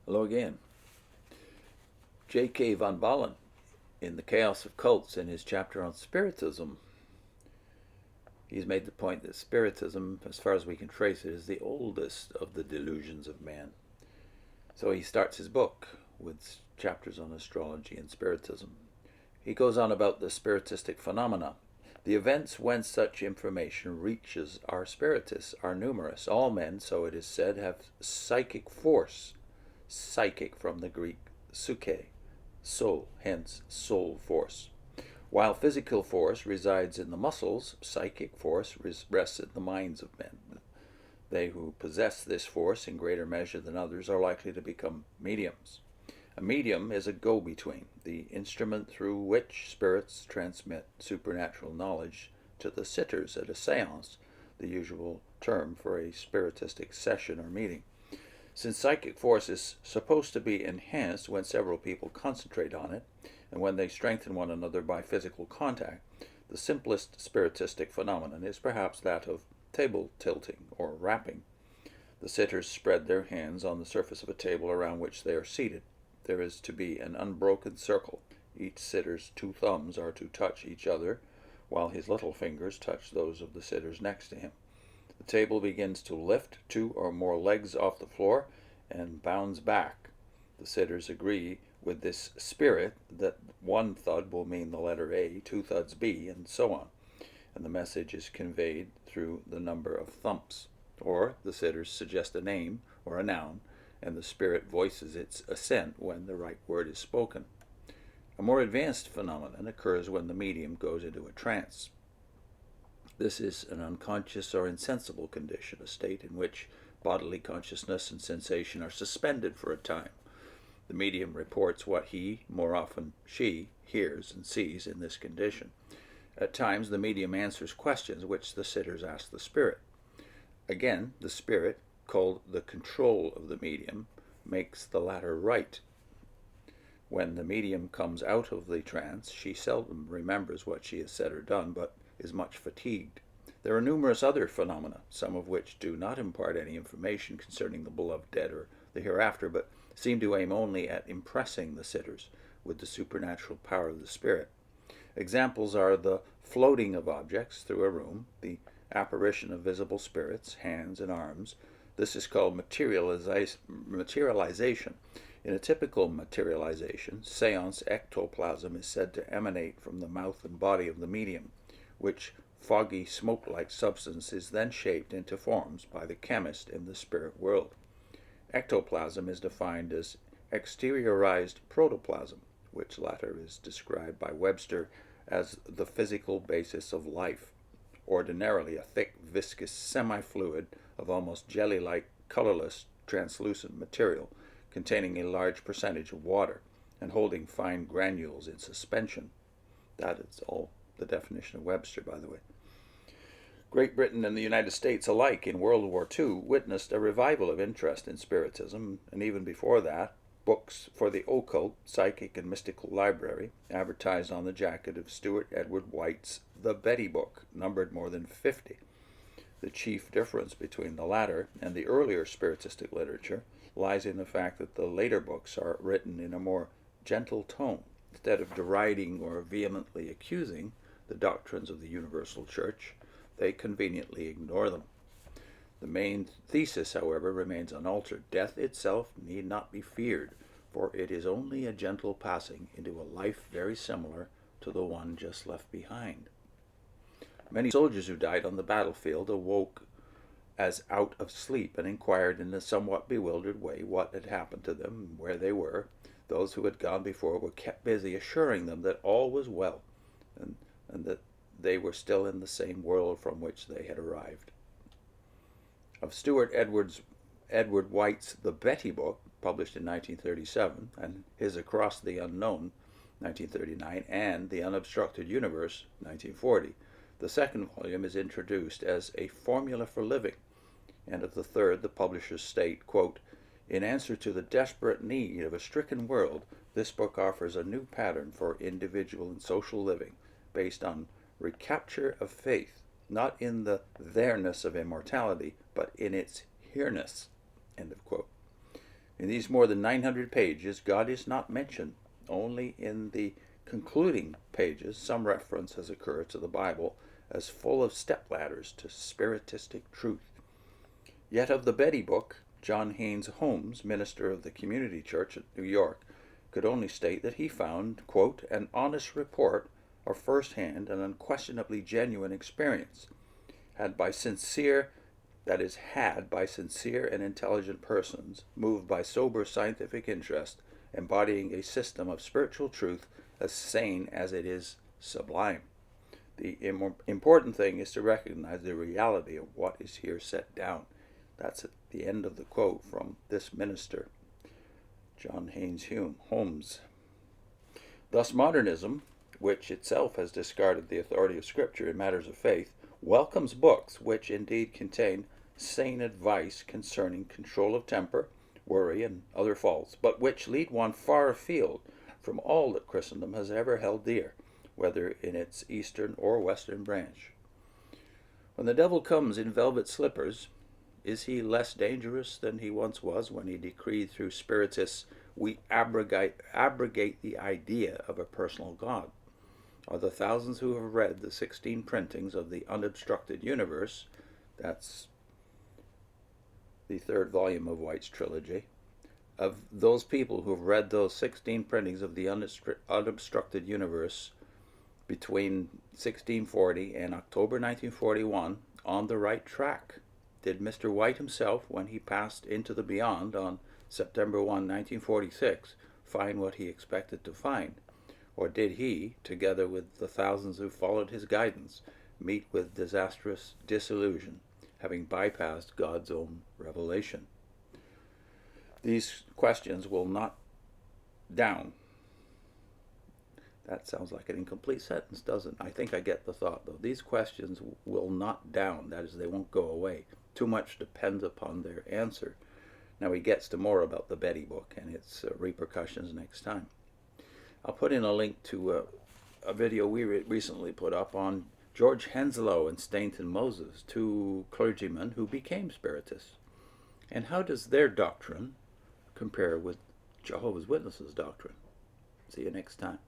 Hello again. J.K. von Baalen, in The Chaos of Cults, in his chapter on Spiritism, he's made the point that Spiritism, as far as we can trace it, is the oldest of the delusions of man. So he starts his book with chapters on astrology and Spiritism. He goes on about the spiritistic phenomena. The events whence such information reaches our spiritists are numerous. All men, so it is said, have psychic force. Psychic from the Greek psyche, soul, hence soul force. While physical force resides in the muscles, psychic force rests in the minds of men. They who possess this force in greater measure than others are likely to become mediums. A medium is a go-between, the instrument through which spirits transmit supernatural knowledge to the sitters at a seance, the usual term for a spiritistic session or meeting. Since psychic force is supposed to be enhanced when several people concentrate on it, and when they strengthen one another by physical contact, the simplest spiritistic phenomenon is perhaps that of table tilting or rapping. The sitters spread their hands on the surface of a table around which they are seated. There is to be an unbroken circle. Each sitter's two thumbs are to touch each other, while his little fingers touch those of the sitters next to him. The table begins to lift two or more legs off the floor and bounds back. The sitters agree with this spirit that one thud will mean the letter A, two thuds B, and so on. And the message is conveyed through the number of thumps. Or the sitters suggest a name or a noun, and the spirit voices its assent when the right word is spoken. A more advanced phenomenon occurs when the medium goes into a trance. This is an unconscious or insensible condition, a state in which bodily consciousness and sensation are suspended for a time. The medium reports what he, more often she, hears and sees in this condition. At times, the medium answers questions which the sitters ask the spirit. Again, the spirit, called the control of the medium, makes the latter right. When the medium comes out of the trance, she seldom remembers what she has said or done, but is much fatigued. There are numerous other phenomena, some of which do not impart any information concerning the beloved dead or the hereafter, but seem to aim only at impressing the sitters with the supernatural power of the spirit. Examples are the floating of objects through a room, the apparition of visible spirits, hands and arms. This is called materialization. In a typical materialization, seance ectoplasm is said to emanate from the mouth and body of the medium, which foggy smoke-like substance is then shaped into forms by the chemist in the spirit world. Ectoplasm is defined as exteriorized protoplasm, which latter is described by Webster as the physical basis of life, ordinarily a thick, viscous semi-fluid of almost jelly-like, colorless, translucent material containing a large percentage of water and holding fine granules in suspension. That is all the definition of Webster, by the way. Great Britain and the United States alike in World War II witnessed a revival of interest in Spiritism, and even before that, books for the occult, psychic, and mystical library advertised on the jacket of Stuart Edward White's The Betty Book, numbered more than 50. The chief difference between the latter and the earlier Spiritistic literature lies in the fact that the later books are written in a more gentle tone. Instead of deriding or vehemently accusing the doctrines of the Universal Church, they conveniently ignore them. The main thesis, however, remains unaltered. Death itself need not be feared, for it is only a gentle passing into a life very similar to the one just left behind. Many soldiers who died on the battlefield awoke as out of sleep and inquired in a somewhat bewildered way what had happened to them and where they were. Those who had gone before were kept busy assuring them that all was well and that they were still in the same world from which they had arrived. Of Stuart Edward White's The Betty Book, published in 1937, and his Across the Unknown, 1939, and The Unobstructed Universe, 1940, the second volume is introduced as a formula for living, and of the third, the publishers state, quote, "In answer to the desperate need of a stricken world, this book offers a new pattern for individual and social living based on recapture of faith, not in the there-ness of immortality, but in its here-ness." End of quote. In these more than 900 pages, God is not mentioned. Only in the concluding pages, some reference has occurred to the Bible as full of stepladders to spiritistic truth. Yet of the Betty book, John Haynes Holmes, minister of the Community Church at New York, could only state that he found, quote, an honest report of first-hand and unquestionably genuine experience, had by sincere and intelligent persons, moved by sober scientific interest, embodying a system of spiritual truth as sane as it is sublime. The important thing is to recognize the reality of what is here set down. That's at the end of the quote from this minister, John Haynes Holmes. Thus modernism, which itself has discarded the authority of Scripture in matters of faith, welcomes books which indeed contain sane advice concerning control of temper, worry, and other faults, but which lead one far afield from all that Christendom has ever held dear, whether in its eastern or western branch. When the devil comes in velvet slippers, is he less dangerous than he once was when he decreed through spiritists, we abrogate the idea of a personal God? Are the thousands who have read the 16 printings of the Unobstructed Universe, that's the third volume of White's trilogy, of those people who have read those 16 printings of the Unobstructed Universe between 1640 and October 1941 on the right track? Did Mr. White himself, when he passed into the beyond on September 1, 1946, find what he expected to find? Or did he, together with the thousands who followed his guidance, meet with disastrous disillusion, having bypassed God's own revelation? These questions will not down. That sounds like an incomplete sentence, doesn't it? I think I get the thought, though. These questions will not down. That is, they won't go away. Too much depends upon their answer. Now he gets to more about the Betty book and its repercussions next time. I'll put in a link to a video we recently put up on George Henslow and Stainton Moses, two clergymen who became Spiritists. And how does their doctrine compare with Jehovah's Witnesses' doctrine? See you next time.